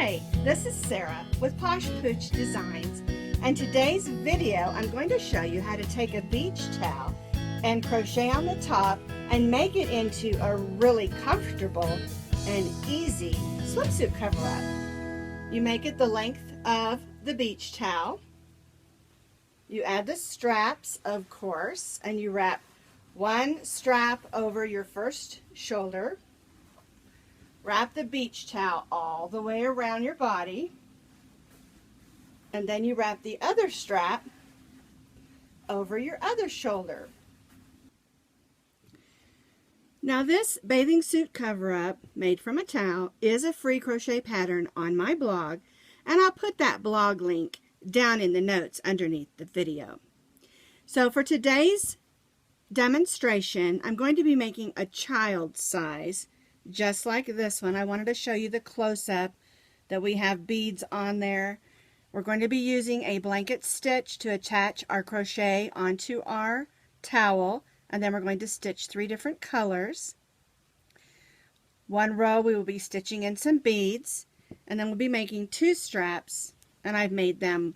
Hi, this is Sarah with Posh Pooch Designs, and today's video I'm going to show you how to take a beach towel and crochet on the top and make it into a really comfortable and easy swimsuit cover-up. You make it the length of the beach towel. You add the straps, of course, and you wrap one strap over your first shoulder. Wrap the beach towel all the way around your body, and then you wrap the other strap over your other shoulder. Now this bathing suit cover-up made from a towel is a free crochet pattern on my blog, and I'll put that blog link down in the notes underneath the video. So for today's demonstration, I'm going to be making a child size, just like this one. I wanted to show you the close-up that we have beads on there. We're going to be using a blanket stitch to attach our crochet onto our towel, and then we're going to stitch 3 different colors. One row we will be stitching in some beads, and then we'll be making 2 straps, and I've made them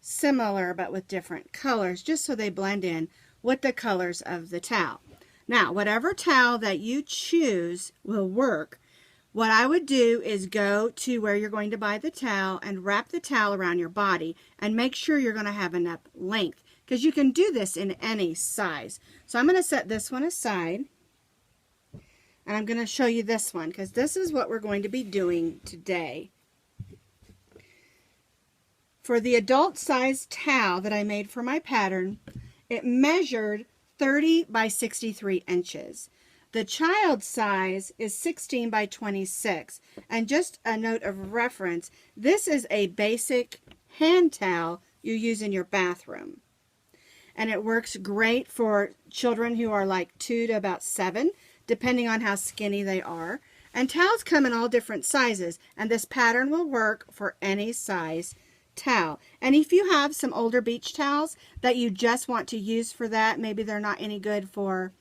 similar but with different colors just so they blend in with the colors of the towel. Now, whatever towel that you choose will work. What I would do is go to where you're going to buy the towel and wrap the towel around your body and make sure you're going to have enough length, because you can do this in any size. So I'm going to set this one aside, and I'm going to show you this one because this is what we're going to be doing today. For the adult size towel that I made for my pattern, it measured 30 by 63 inches. The child size is 16 by 26. And just a note of reference, this is a basic hand towel you use in your bathroom. And it works great for children who are like 2 to about 7, depending on how skinny they are. And towels come in all different sizes, and this pattern will work for any size towel. And if you have some older beach towels that you just want to use for that, maybe they're not any good for,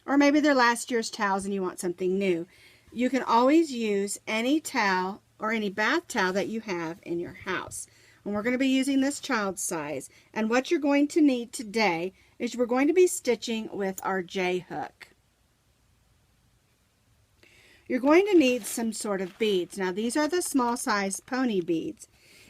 or maybe they're last year's towels and you want something new, you can always use any towel or any bath towel that you have in your house. And we're going to be using this child size. And what you're going to need today is we're going to be stitching with our J hook. You're going to need some sort of beads. Now these are the small size pony beads.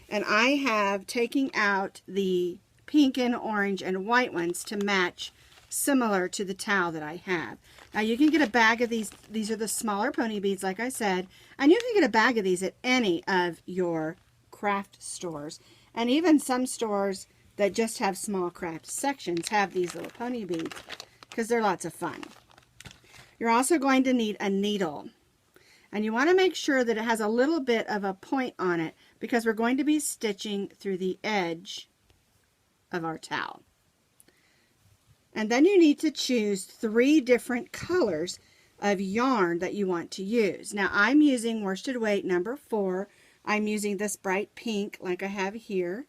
And I have taken out the pink and orange and white ones to match similar to the towel that I have. Now you can get a bag of these. These are the smaller pony beads, like I said. And you can get a bag of these at any of your craft stores. And even some stores that just have small craft sections have these little pony beads because they're lots of fun. You're also going to need a needle. And you want to make sure that it has a little bit of a point on it because we're going to be stitching through the edge of our towel. And then you need to choose 3 different colors of yarn that you want to use. Now I'm using worsted weight number 4. I'm using this bright pink like I have here.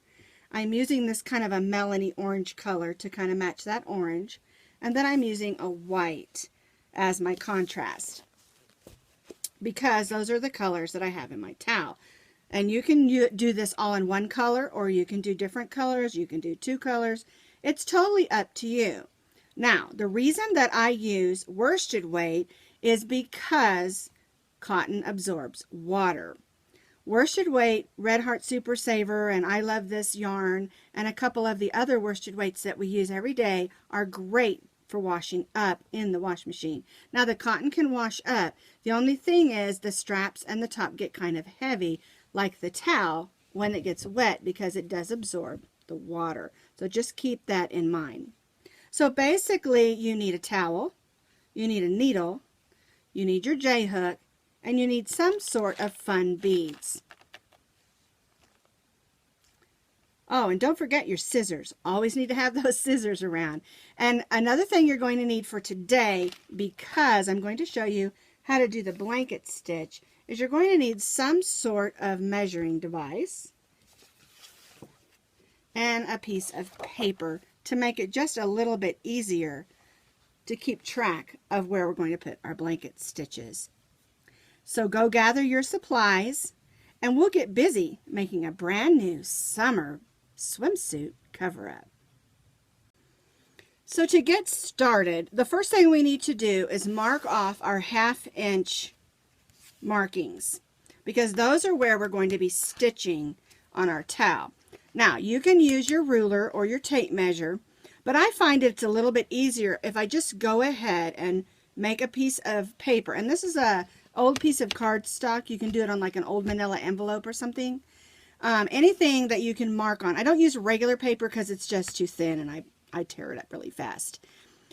I'm using this kind of a melony orange color to kind of match that orange. And then I'm using a white as my contrast, because those are the colors that I have in my towel. And you can do this all in one color, or you can do different colors. You can do 2 colors. It's totally up to you. Now, the reason that I use worsted weight is because cotton absorbs water. Worsted weight, Red Heart Super Saver, and I Love This yarn, and a couple of the other worsted weights that we use every day are great for washing up in the wash machine. Now the cotton can wash up. The only thing is the straps and the top get kind of heavy like the towel when it gets wet, because it does absorb the water. So just keep that in mind. So basically you need a towel, you need a needle, you need your J hook, and you need some sort of fun beads. Oh, and don't forget your scissors. Always need to have those scissors around. And another thing you're going to need for today, because I'm going to show you how to do the blanket stitch, is you're going to need some sort of measuring device and a piece of paper to make it just a little bit easier to keep track of where we're going to put our blanket stitches. So go gather your supplies. and we'll get busy making a brand new summer swimsuit cover-up. So to get started, the first thing we need to do is mark off our 1/2 inch markings, because those are where we're going to be stitching on our towel. Now, you can use your ruler or your tape measure, but I find it's a little bit easier if I just go ahead and make a piece of paper. And this is a old piece of cardstock. You can do it on like an old manila envelope or something. Anything that you can mark on. I don't use regular paper because it's just too thin and I tear it up really fast.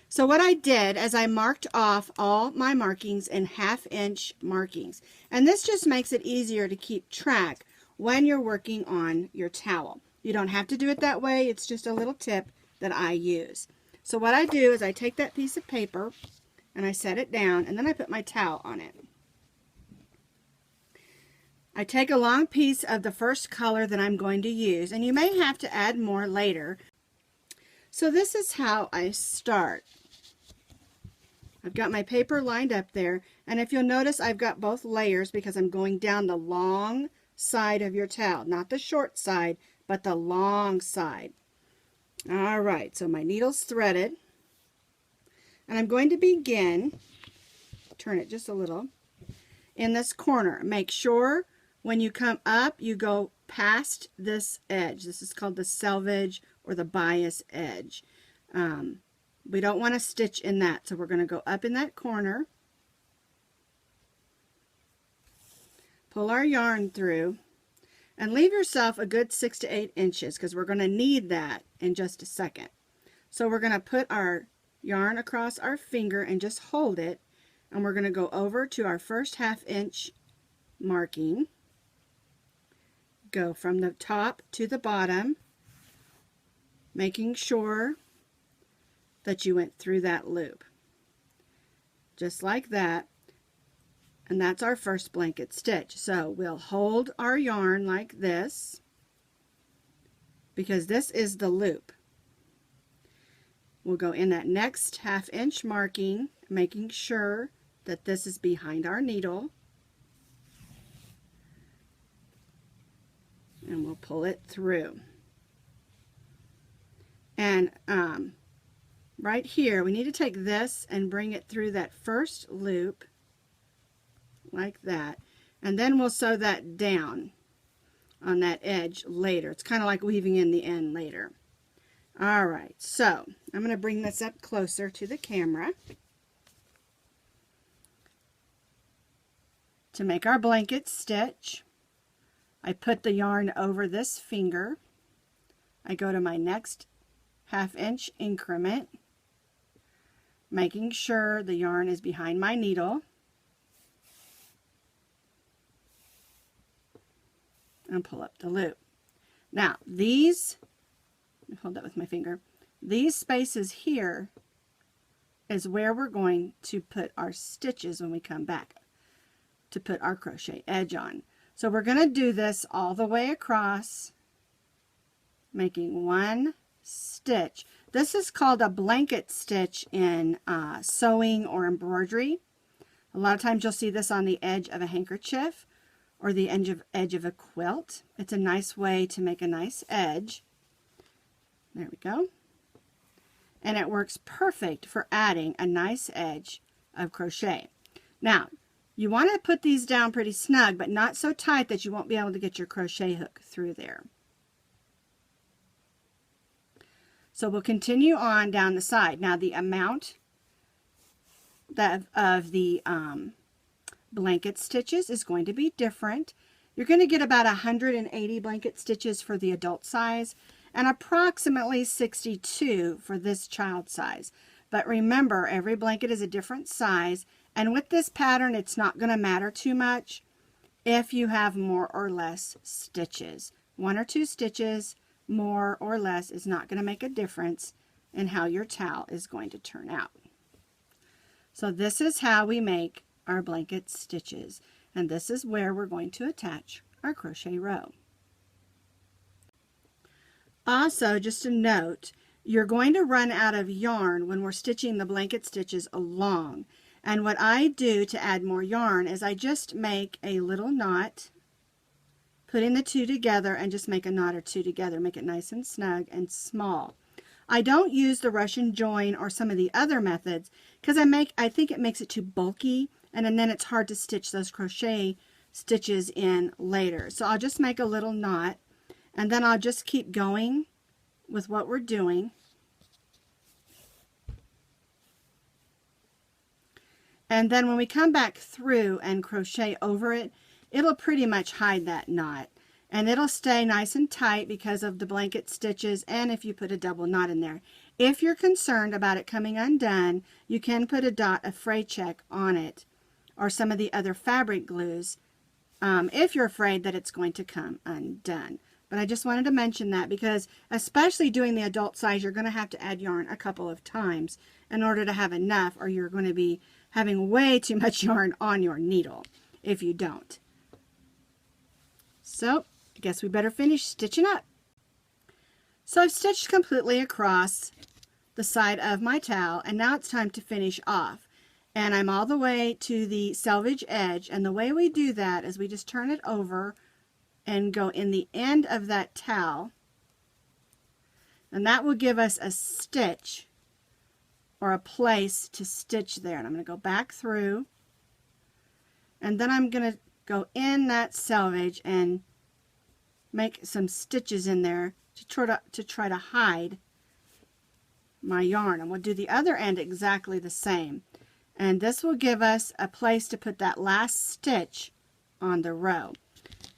So what I did is I marked off all my markings in 1/2 inch markings. And this just makes it easier to keep track when you're working on your towel. You don't have to do it that way. It's just a little tip that I use. So what I do is I take that piece of paper and I set it down, and then I put my towel on it. I take a long piece of the first color that I'm going to use, and you may have to add more later. So this is how I start. I've got my paper lined up there, and if you'll notice, I've got both layers because I'm going down the long side of your towel, not the short side, but the long side. All right, so my needle's threaded, and I'm going to begin, turn it just a little, in this corner. Make sure when you come up, you go past this edge. This is called the selvage or the bias edge. We don't want to stitch in that, so we're going to go up in that corner, pull our yarn through, and leave yourself a good 6 to 8 inches because we're going to need that in just a second. So we're going to put our yarn across our finger and just hold it, and we're going to go over to our first 1/2 inch marking, go from the top to the bottom, making sure that you went through that loop, just like that. And that's our first blanket stitch. So we'll hold our yarn like this because this is the loop. We'll go in that next 1/2 inch marking, making sure that this is behind our needle, and we'll pull it through. And right here, we need to take this and bring it through that first loop like that, and then we'll sew that down on that edge later. It's kind of like weaving in the end later. All right, so I'm going to bring this up closer to the camera. To make our blanket stitch, I put the yarn over this finger. I go to my next 1/2 inch increment, making sure the yarn is behind my needle, and pull up the loop. Now these, hold that with my finger, these spaces here is where we're going to put our stitches when we come back to put our crochet edge on. So we're going to do this all the way across, making one stitch. This is called a blanket stitch in sewing or embroidery. A lot of times you'll see this on the edge of a handkerchief or the edge of a quilt. It's a nice way to make a nice edge. There we go. And it works perfect for adding a nice edge of crochet. Now, you want to put these down pretty snug, but not so tight that you won't be able to get your crochet hook through there. So we'll continue on down the side. Now the amount of the blanket stitches is going to be different. You're going to get about 180 blanket stitches for the adult size and approximately 62 for this child size. But remember, every blanket is a different size, and with this pattern it's not going to matter too much if you have more or less stitches. 1 or 2 stitches more or less is not going to make a difference in how your towel is going to turn out. So this is how we make our blanket stitches, and this is where we're going to attach our crochet row. Also, just a note, you're going to run out of yarn when we're stitching the blanket stitches along, and what I do to add more yarn is I just make a little knot putting the two together and just make a knot or two together. Make it nice and snug and small. I don't use the Russian join or some of the other methods because I think it makes it too bulky, and then it's hard to stitch those crochet stitches in later. So I'll just make a little knot, and then I'll just keep going with what we're doing. And then when we come back through and crochet over it, it'll pretty much hide that knot. And it'll stay nice and tight because of the blanket stitches and if you put a double knot in there. If you're concerned about it coming undone, you can put a dot of fray check on it or some of the other fabric glues if you're afraid that it's going to come undone. But I just wanted to mention that because especially doing the adult size, you're going to have to add yarn a couple of times in order to have enough, or you're going to be having way too much yarn on your needle if you don't. So I guess we better finish stitching up. So I've stitched completely across the side of my towel, and now it's time to finish off. And I'm all the way to the selvage edge, and the way we do that is we just turn it over and go in the end of that towel, and that will give us a stitch or a place to stitch there. And I'm going to go back through, and then I'm going to go in that selvage and make some stitches in there to try to hide my yarn. And we'll do the other end exactly the same. And this will give us a place to put that last stitch on the row.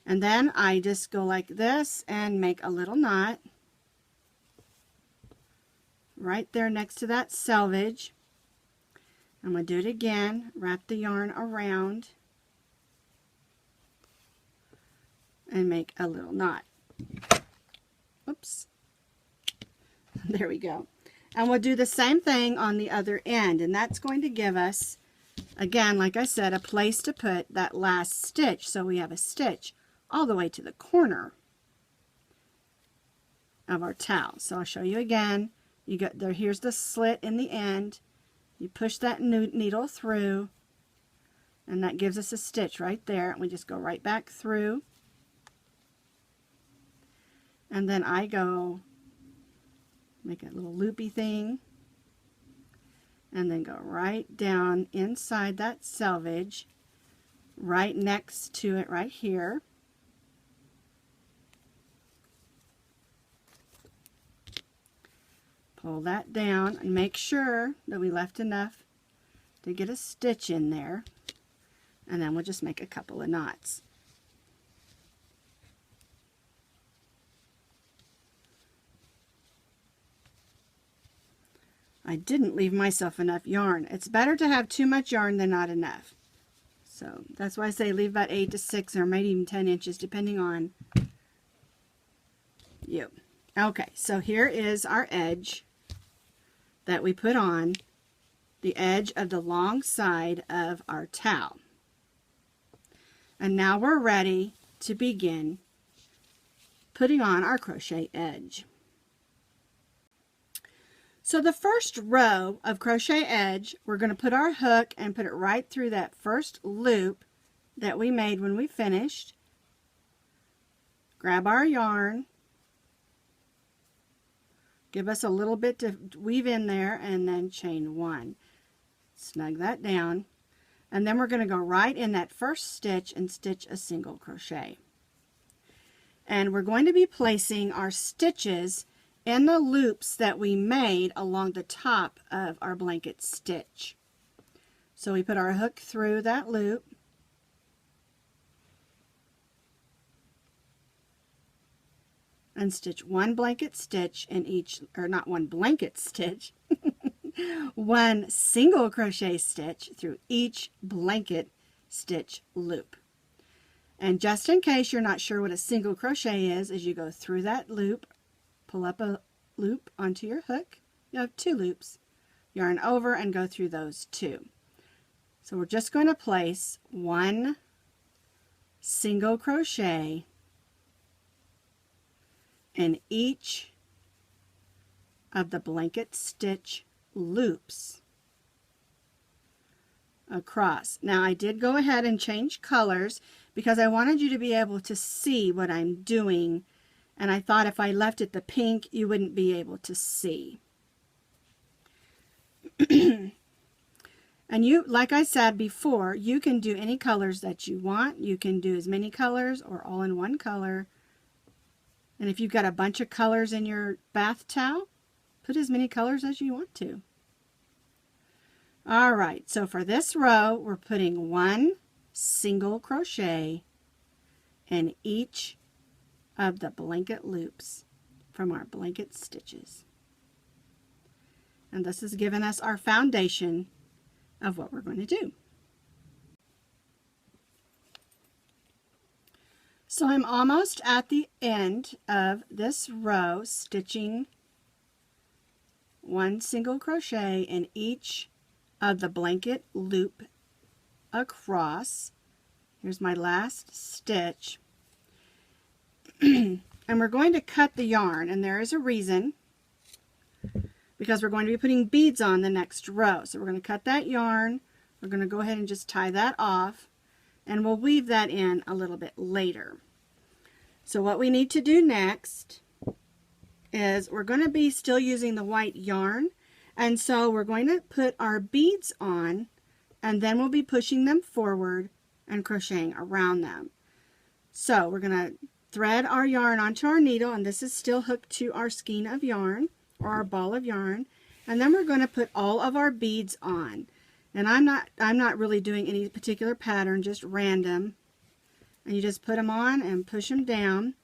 And then I just go like this and make a little knot right there next to that selvage. I'm going to do it again. Wrap the yarn around and make a little knot. Oops. There we go. And we'll do the same thing on the other end, and that's going to give us, again, like I said, a place to put that last stitch. So we have a stitch all the way to the corner of our towel. So I'll show you again. You got there, here's the slit in the end. You push that needle through, and that gives us a stitch right there. And we just go right back through. And then I go make a little loopy thing, and then go right down inside that selvage, right next to it right here. Pull that down and make sure that we left enough to get a stitch in there, and then we'll just make a couple of knots. I didn't leave myself enough yarn. It's better to have too much yarn than not enough. So that's why I say leave about 8 to 6 or maybe even 10 inches depending on you. Okay, so here is our edge that we put on the edge of the long side of our towel. And now we're ready to begin putting on our crochet edge. So the first row of crochet edge, we're going to put our hook and put it right through that first loop that we made when we finished. Grab our yarn, give us a little bit to weave in there, and then chain 1. Snug that down, and then we're going to go right in that first stitch and stitch a single crochet. And we're going to be placing our stitches in the loops that we made along the top of our blanket stitch. So we put our hook through that loop, and stitch one blanket stitch in each, or not one blanket stitch, one single crochet stitch through each blanket stitch loop. And just in case you're not sure what a single crochet is, as you go through that loop, pull up a loop onto your hook. You have 2 loops. Yarn over and go through those 2. So we're just going to place 1 single crochet in each of the blanket stitch loops across. Now I did go ahead and change colors because I wanted you to be able to see what I'm doing, and I thought if I left it the pink you wouldn't be able to see. And you, like I said before, you can do any colors that you want. You can do as many colors or all in one color. And if you've got a bunch of colors in your bath towel, put as many colors as you want to. All right, so for this row, we're putting 1 single crochet in each of the blanket loops from our blanket stitches. And this has given us our foundation of what we're going to do. So I'm almost at the end of this row, stitching 1 single crochet in each of the blanket loop across. Here's my last stitch. And we're going to cut the yarn, and there is a reason, because we're going to be putting beads on the next row. So we're going to cut that yarn. We're going to go ahead and just tie that off, and we'll weave that in a little bit later. So what we need to do next is we're going to be still using the white yarn, and so we're going to put our beads on, and then we'll be pushing them forward and crocheting around them. So we're going to thread our yarn onto our needle, and this is still hooked to our skein of yarn or our ball of yarn, and then we're going to put all of our beads on. And I'm not really doing any particular pattern, just random. And you just put them on and push them down.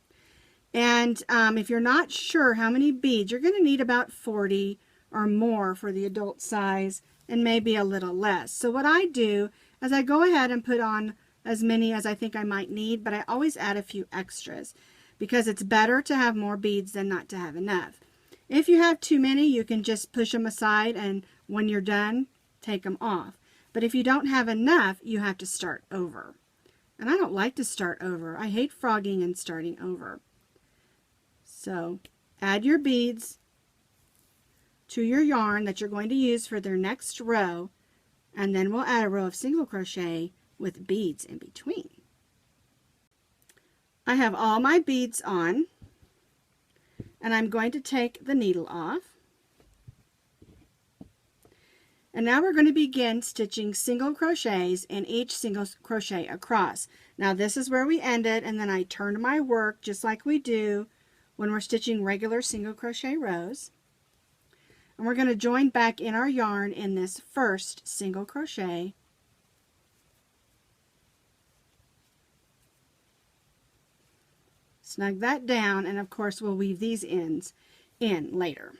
And if you're not sure how many beads, you're going to need about 40 or more for the adult size, and maybe a little less. So what I do is I go ahead and put on as many as I think I might need, but I always add a few extras because it's better to have more beads than not to have enough. If you have too many, you can just push them aside, and when you're done, take them off. But if you don't have enough, you have to start over. And I don't like to start over. I hate frogging and starting over. So add your beads to your yarn that you're going to use for their next row, and then we'll add a row of single crochet with beads in between. I have all my beads on, and I'm going to take the needle off. And now we're going to begin stitching single crochets in each single crochet across. Now this is where we ended, and then I turned my work just like we do when we're stitching regular single crochet rows. And we're going to join back in our yarn in this first single crochet. Snug that down, and of course we'll weave these ends in later.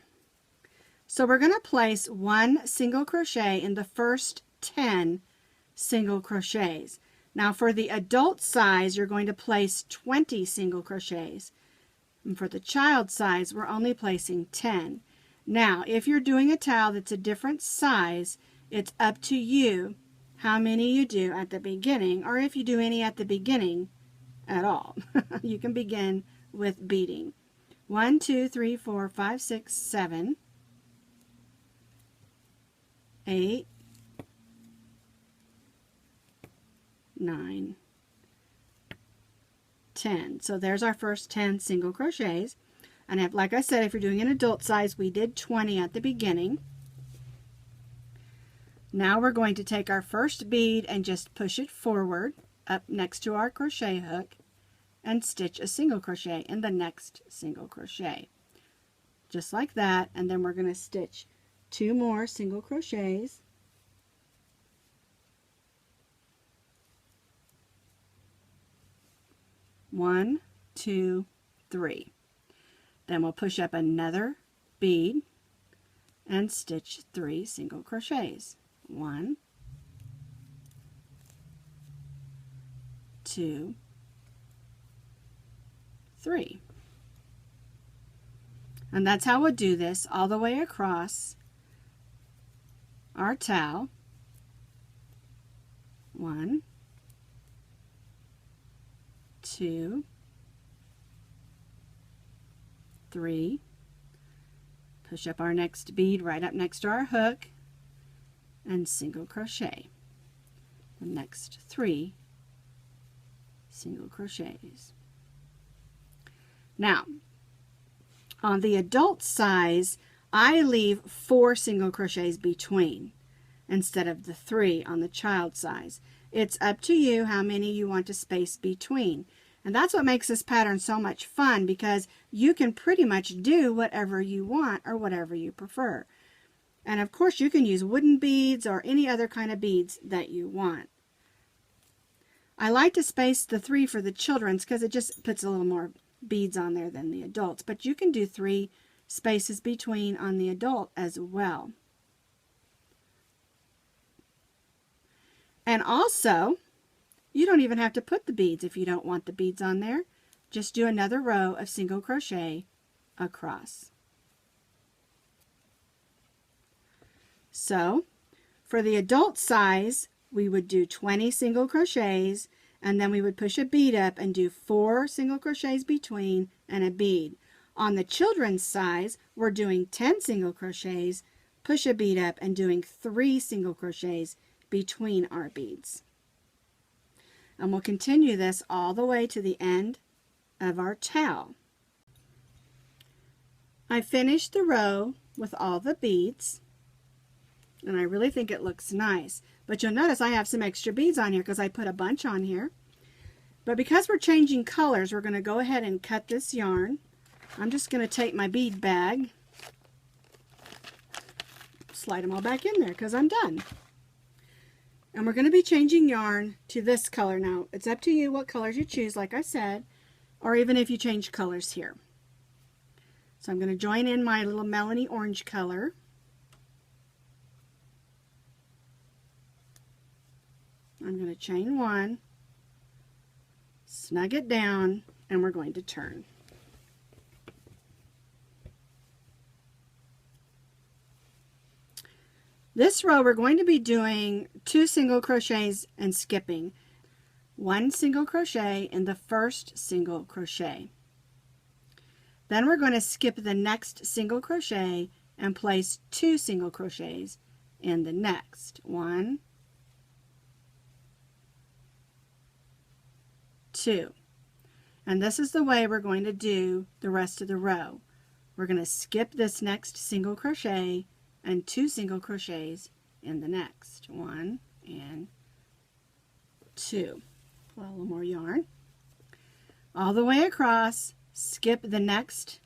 So we're going to place 1 single crochet in the first 10 single crochets. Now for the adult size, you're going to place 20 single crochets. And for the child size, we're only placing 10. Now, if you're doing a towel that's a different size, it's up to you how many you do at the beginning, or if you do any at the beginning at all. You can begin with beading. 1, 2, 3, 4, 5, 6, 7, 8, 9, 10. So there's our first 10 single crochets. And if, like I said, if you're doing an adult size, we did 20 at the beginning. Now we're going to take our first bead and just push it forward up next to our crochet hook and stitch a single crochet in the next single crochet. Just like that, and then we're going to stitch 2 more single crochets. One, 2, 3. Then we'll push up another bead and stitch 3 single crochets. 1, 2, 3. And that's how we'll do this all the way across our towel. 1, 2, 3. Push up our next bead right up next to our hook and single crochet. the next 3 single crochets. Now, on the adult size, I leave 4 single crochets between instead of the 3 on the child size. It's up to you how many you want to space between. And that's what makes this pattern so much fun, because you can pretty much do whatever you want or whatever you prefer. And of course you can use wooden beads or any other kind of beads that you want. I like to space the 3 for the children's because it just puts a little more beads on there than the adults. But you can do 3 spaces between on the adult as well. And also, you don't even have to put the beads if you don't want the beads on there. Just do another row of single crochet across. So, for the adult size, we would do 20 single crochets, and then we would push a bead up and do 4 single crochets between and a bead. On the children's size, we're doing 10 single crochets, push a bead up, and doing 3 single crochets between our beads. And we'll continue this all the way to the end of our towel. I finished the row with all the beads, and I really think it looks nice. But you'll notice I have some extra beads on here because I put a bunch on here. But because we're changing colors, we're going to go ahead and cut this yarn. I'm just going to take my bead bag, slide them all back in there because I'm done. And we're going to be changing yarn to this color. Now, it's up to you what colors you choose, like I said, or even if you change colors here. So I'm going to join in my little melony orange color. I'm going to chain 1, snug it down, and we're going to turn. This row we're going to be doing 2 single crochets and skipping 1 single crochet in the first single crochet. Then we're going to skip the next single crochet and place 2 single crochets in the next. 1, 2. And this is the way we're going to do the rest of the row. We're going to skip this next single crochet and 2 single crochets in the next. 1 and 2. A little more yarn. All the way across, skip the next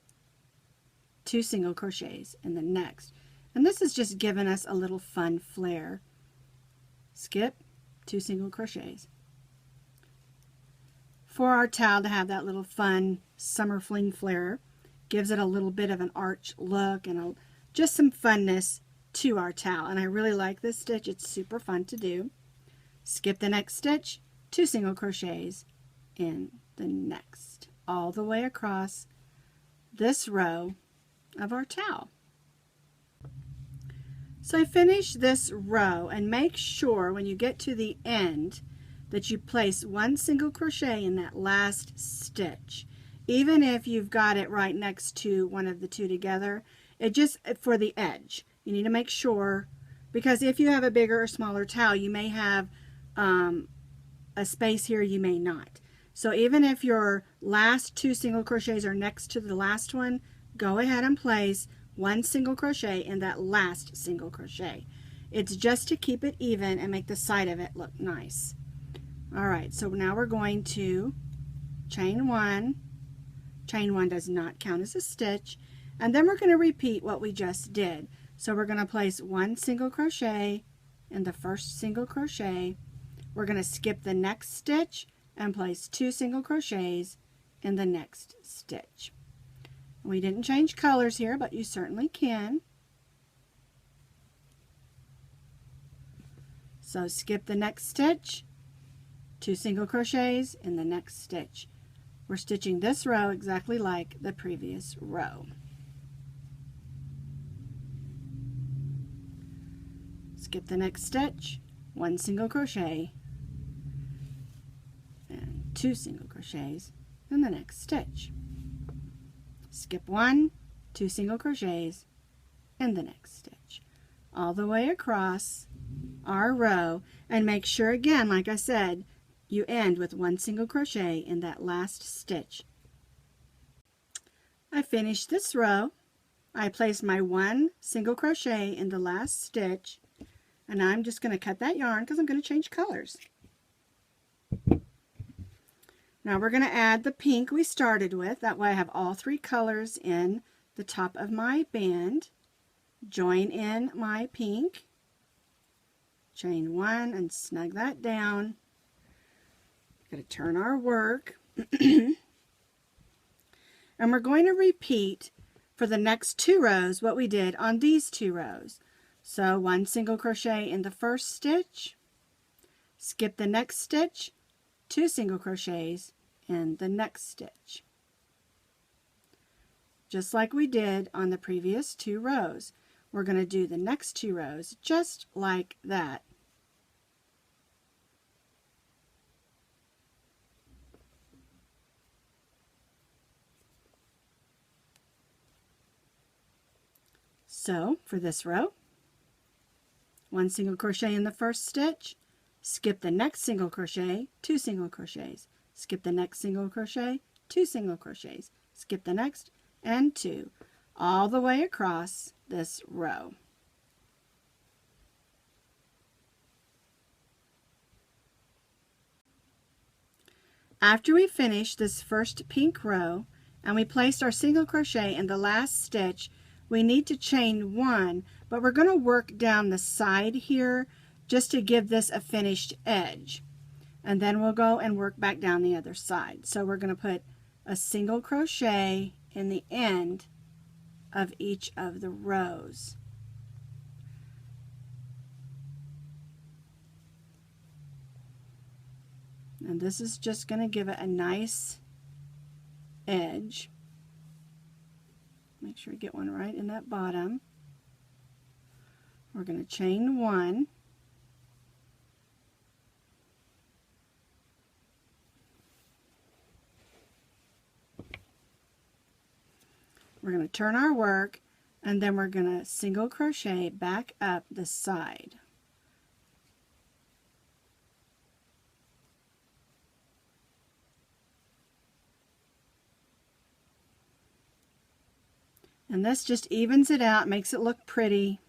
2 single crochets in the next. And this is just giving us a little fun flair. Skip 2 single crochets. For our towel to have that little fun summer fling flair, gives it a little bit of an arch look and just some funness to our towel. And I really like this stitch. It's super fun to do. Skip the next stitch, 2 single crochets in the next, all the way across this row of our towel. So I finish this row, and make sure when you get to the end that you place 1 single crochet in that last stitch. Even if you've got it right next to one of the 2 together, it just for the edge. You need to make sure, because if you have a bigger or smaller towel, you may have a space here, you may not. So even if your last 2 single crochets are next to the last one, go ahead and place 1 single crochet in that last single crochet. It's just to keep it even and make the side of it look nice. Alright, so now we're going to chain 1. Chain 1 does not count as a stitch. And then we're going to repeat what we just did. So we're going to place 1 single crochet in the first single crochet. We're going to skip the next stitch and place 2 single crochets in the next stitch. We didn't change colors here, but you certainly can. So skip the next stitch, 2 single crochets in the next stitch. We're stitching this row exactly like the previous row. Skip the next stitch, 1 single crochet and 2 single crochets in the next stitch. Skip 1, 2 single crochets in the next stitch. All the way across our row, and make sure again, like I said, you end with 1 single crochet in that last stitch. I finished this row. I placed my 1 single crochet in the last stitch, and I'm just going to cut that yarn because I'm going to change colors. Now we're going to add the pink we started with. That way I have all 3 colors in the top of my band. Join in my pink, chain 1 and snug that down. We're going to turn our work and we're going to repeat for the next 2 rows what we did on these 2 rows. So 1 single crochet in the first stitch, skip the next stitch, 2 single crochets in the next stitch, just like we did on the previous 2 rows. We're going to do the next 2 rows just like that. So for this row, 1 single crochet in the first stitch, skip the next single crochet, 2 single crochets, skip the next single crochet, 2 single crochets, skip the next, and 2, all the way across this row. After we finish this first pink row and we placed our single crochet in the last stitch, we need to chain 1, but we're going to work down the side here just to give this a finished edge, and then we'll go and work back down the other side. So we're going to put a single crochet in the end of each of the rows. And this is just going to give it a nice edge. Make sure you get one right in that bottom. We're going to chain 1. We're going to turn our work, and then we're going to single crochet back up the side. And this just evens it out, makes it look pretty.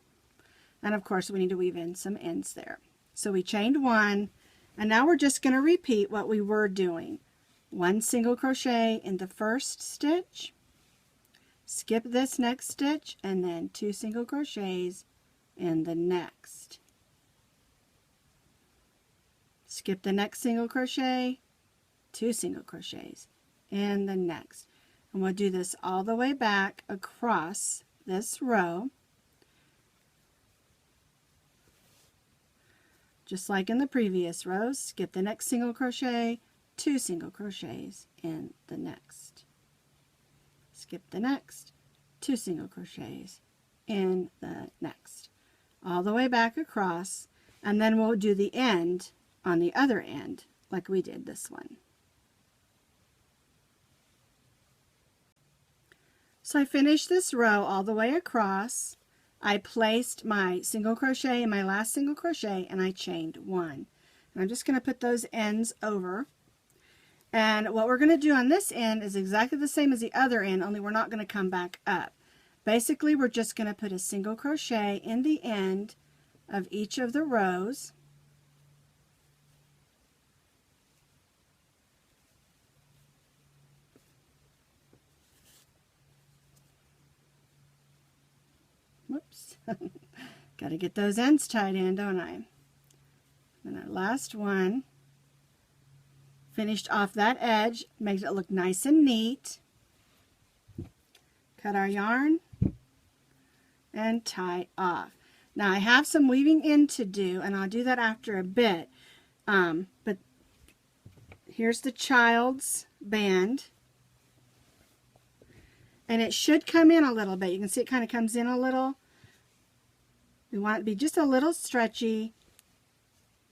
And of course we need to weave in some ends there. So we chained 1, and now we're just going to repeat what we were doing. 1 single crochet in the first stitch, skip this next stitch, and then 2 single crochets in the next. Skip the next single crochet, 2 single crochets in the next. And we'll do this all the way back across this row, just like in the previous rows. Skip the next single crochet, 2 single crochets in the next. Skip the next, 2 single crochets in the next, all the way back across, and then we'll do the end on the other end like we did this one. So I finished this row all the way across. I placed my single crochet in my last single crochet, and I chained 1. And I'm just going to put those ends over. And what we're going to do on this end is exactly the same as the other end, only we're not going to come back up. Basically, we're just going to put a single crochet in the end of each of the rows. Whoops. Got to get those ends tied in, don't I? And that last one, finished off that edge, makes it look nice and neat. Cut our yarn and tie off. Now I have some weaving in to do, and I'll do that after a bit. But here's the child's band. And it should come in a little bit. You can see it kind of comes in a little. We want it to be just a little stretchy.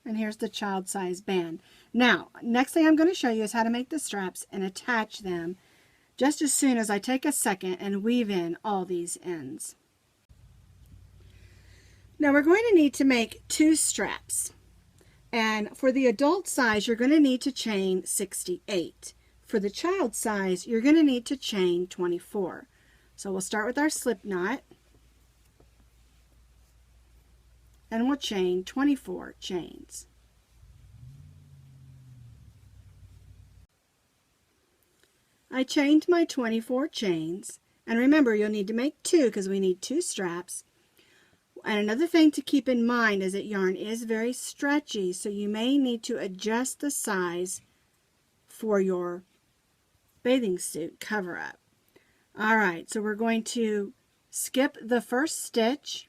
And here's the child size band. Now, next thing I'm going to show you is how to make the straps and attach them just as soon as I take a second and weave in all these ends. Now we're going to need to make 2 straps. And for the adult size, you're going to need to chain 68. For the child size, you're going to need to chain 24. So we'll start with our slip knot. And we'll chain 24 chains. I chained my 24 chains. And remember, you'll need to make 2 because we need 2 straps. And another thing to keep in mind is that yarn is very stretchy, so you may need to adjust the size for your bathing suit cover-up. Alright, so we're going to skip the first stitch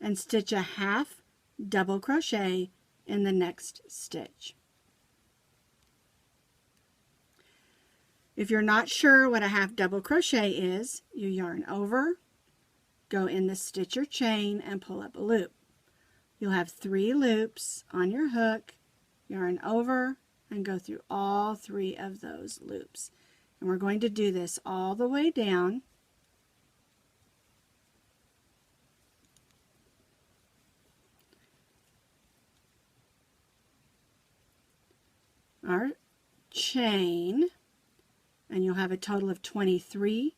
and stitch a half double crochet in the next stitch. If you're not sure what a half double crochet is, you yarn over, go in the stitch or chain, and pull up a loop. You'll have 3 loops on your hook, yarn over, and go through all 3 of those loops. And we're going to do this all the way down. Our chain, and you'll have a total of 23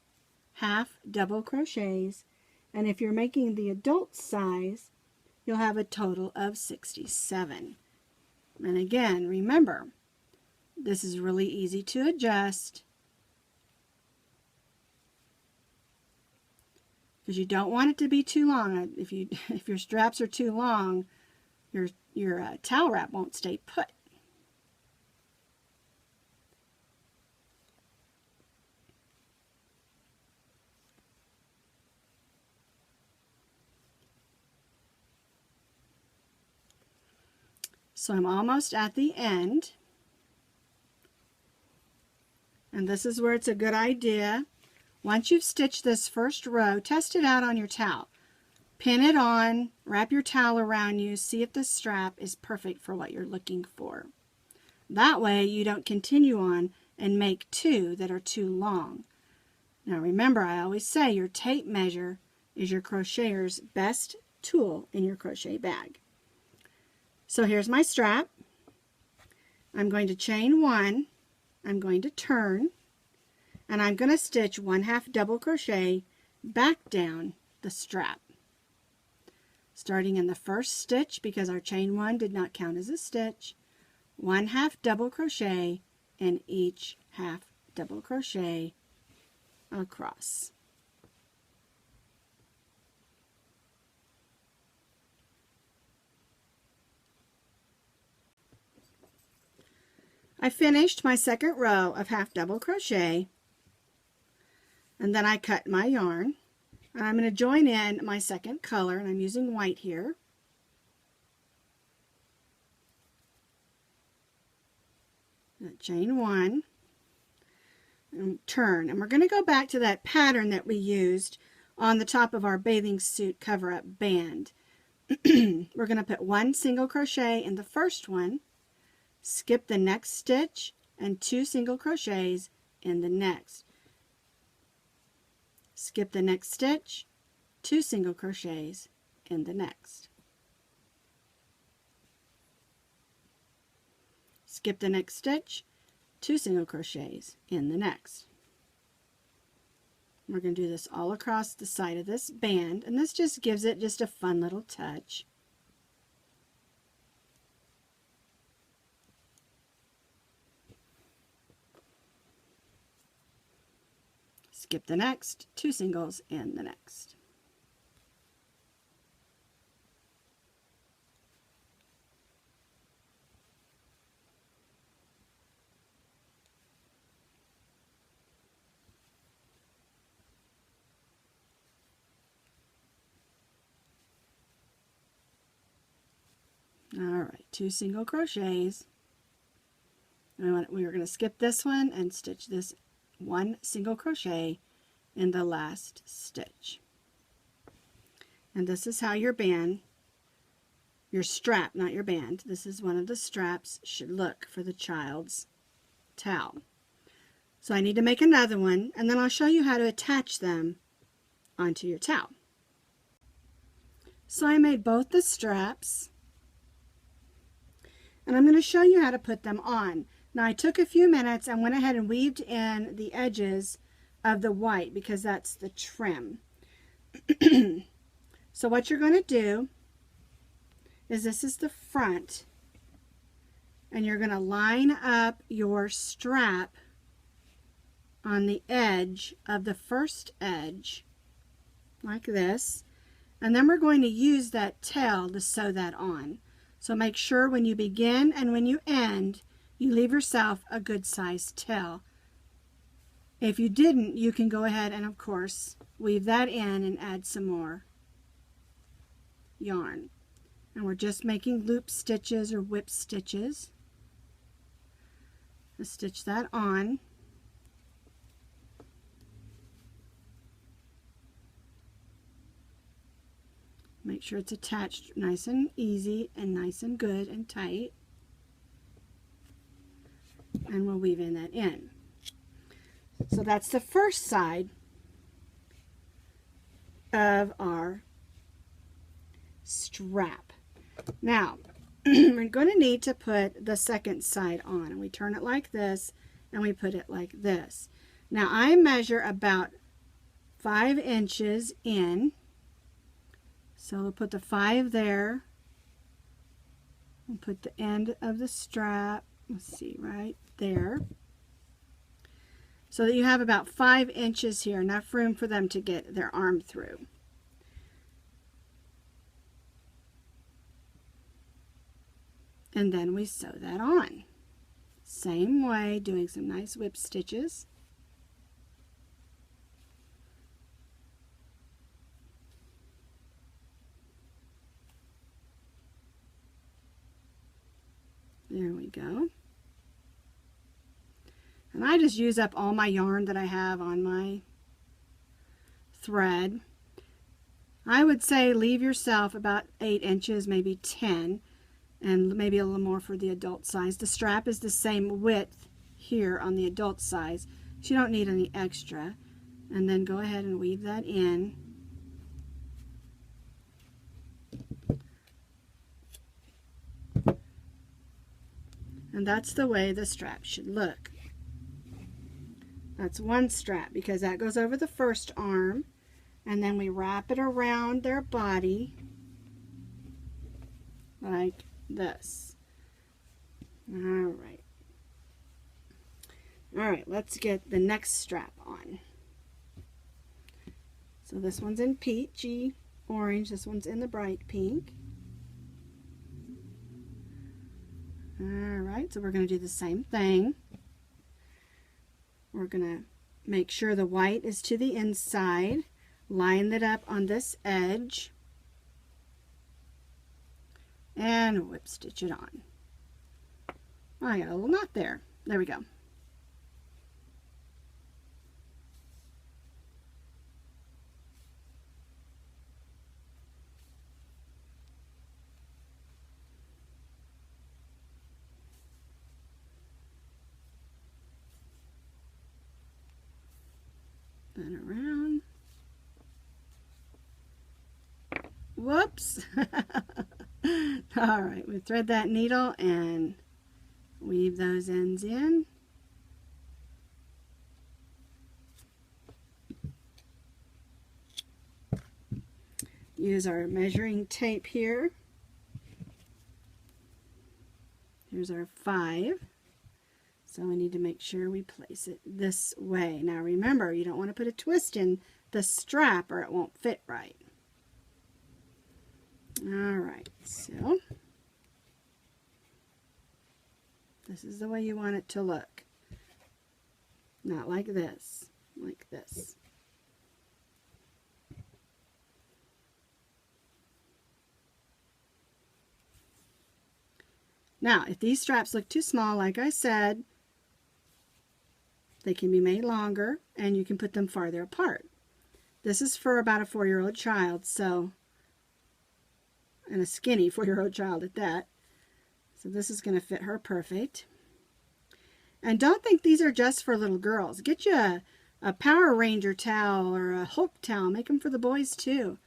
half double crochets. And if you're making the adult size, you'll have a total of 67. And again, remember, this is really easy to adjust because you don't want it to be too long. If your straps are too long, your towel wrap won't stay put. So I'm almost at the end, and this is where it's a good idea. Once you've stitched this first row, test it out on your towel. Pin it on, wrap your towel around you, see if the strap is perfect for what you're looking for. That way you don't continue on and make 2 that are too long. Now remember, I always say your tape measure is your crocheter's best tool in your crochet bag. So here's my strap. I'm going to chain 1, I'm going to turn, and I'm going to stitch 1 half double crochet back down the strap. Starting in the first stitch, because our chain 1 did not count as a stitch, 1 half double crochet in each half double crochet across. I finished my second row of half double crochet, and then I cut my yarn, and I'm going to join in my second color, and I'm using white here. Chain 1 and turn, and we're going to go back to that pattern that we used on the top of our bathing suit cover-up band. We're going to put 1 single crochet in the first one, skip the next stitch, and 2 single crochets in the next. Skip the next stitch, 2 single crochets in the next. Skip the next stitch, 2 single crochets in the next. We're going to do this all across the side of this band, and this just gives it just a fun little touch. Skip the next, 2 singles in the next. Alright, 2 single crochets. We were going to skip this one and stitch this 1 single crochet in the last stitch. And this is how your band, your strap, not your band, this is one of the straps, should look for the child's towel. So I need to make another one, and then I'll show you how to attach them onto your towel. So I made both the straps, and I'm going to show you how to put them on. Now I took a few minutes and went ahead and weaved in the edges of the white because that's the trim. So what you're going to do is, this is the front, and you're going to line up your strap on the edge of the first edge like this, and then we're going to use that tail to sew that on. So make sure when you begin and when you end, you leave yourself a good sized tail. If you didn't, you can go ahead and of course weave that in and add some more yarn. And we're just making loop stitches or whip stitches. Let's stitch that on. Make sure it's attached nice and easy and nice and good and tight. And we'll weave in that in. So that's the first side of our strap. Now, we're going to need to put the second side on, and we turn it like this and we put it like this. Now I measure about 5 inches in, so we'll put the 5 there. We'll put the end of the strap, let's see, right there, so that you have about 5 inches here, enough room for them to get their arm through. And then we sew that on. Same way, doing some nice whip stitches. There we go. And I just use up all my yarn that I have on my thread. I would say leave yourself about 8 inches, maybe 10, and maybe a little more for the adult size. The strap is the same width here on the adult size, so you don't need any extra. And then go ahead and weave that in. And that's the way the strap should look. That's one strap because that goes over the first arm, and then we wrap it around their body like this. All right. All right, let's get the next strap on. So this one's in peachy orange, this one's in the bright pink. All right, so we're going to do the same thing. We're going to make sure the white is to the inside, line it up on this edge, and whip stitch it on. Oh, I got a little knot there. There we go. Then around. Whoops. All right, we thread that needle and weave those ends in. Use our measuring tape here. Here's our 5. So we need to make sure we place it this way. Now remember, you don't want to put a twist in the strap or it won't fit right. Alright, so this is the way you want it to look. Not like this, like this. Now, if these straps look too small, like I said, they can be made longer and you can put them farther apart. This is for about a 4-year-old child, so, and a skinny 4-year-old child at that. So this is going to fit her perfect. And don't think these are just for little girls. Get you a Power Ranger towel or a Hulk towel. Make them for the boys too.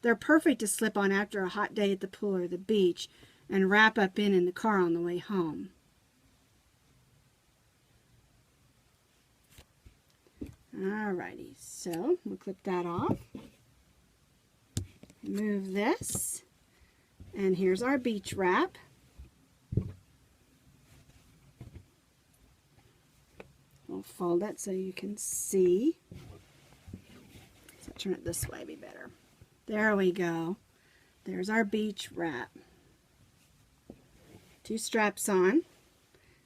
They're perfect to slip on after a hot day at the pool or the beach and wrap up in the car on the way home. Alrighty, so we'll clip that off. Move this, and here's our beach wrap. We'll fold it so you can see. So turn it this way, be better. There we go. There's our beach wrap. 2 straps on,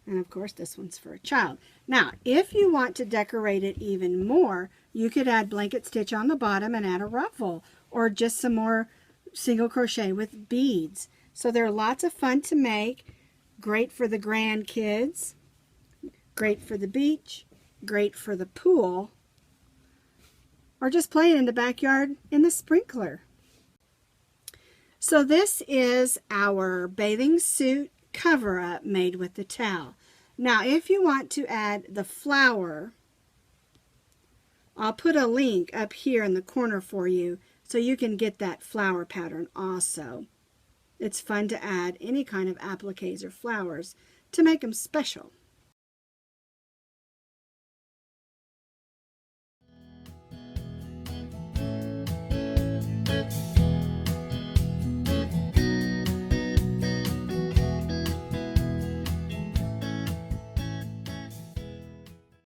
and of course this one's for a child. Now, if you want to decorate it even more, you could add blanket stitch on the bottom and add a ruffle, or just some more single crochet with beads. So they're lots of fun to make, great for the grandkids, great for the beach, great for the pool, or just playing in the backyard in the sprinkler. So this is our bathing suit cover-up made with the towel. Now, if you want to add the flower, I'll put a link up here in the corner for you so you can get that flower pattern also. It's fun to add any kind of appliques or flowers to make them special.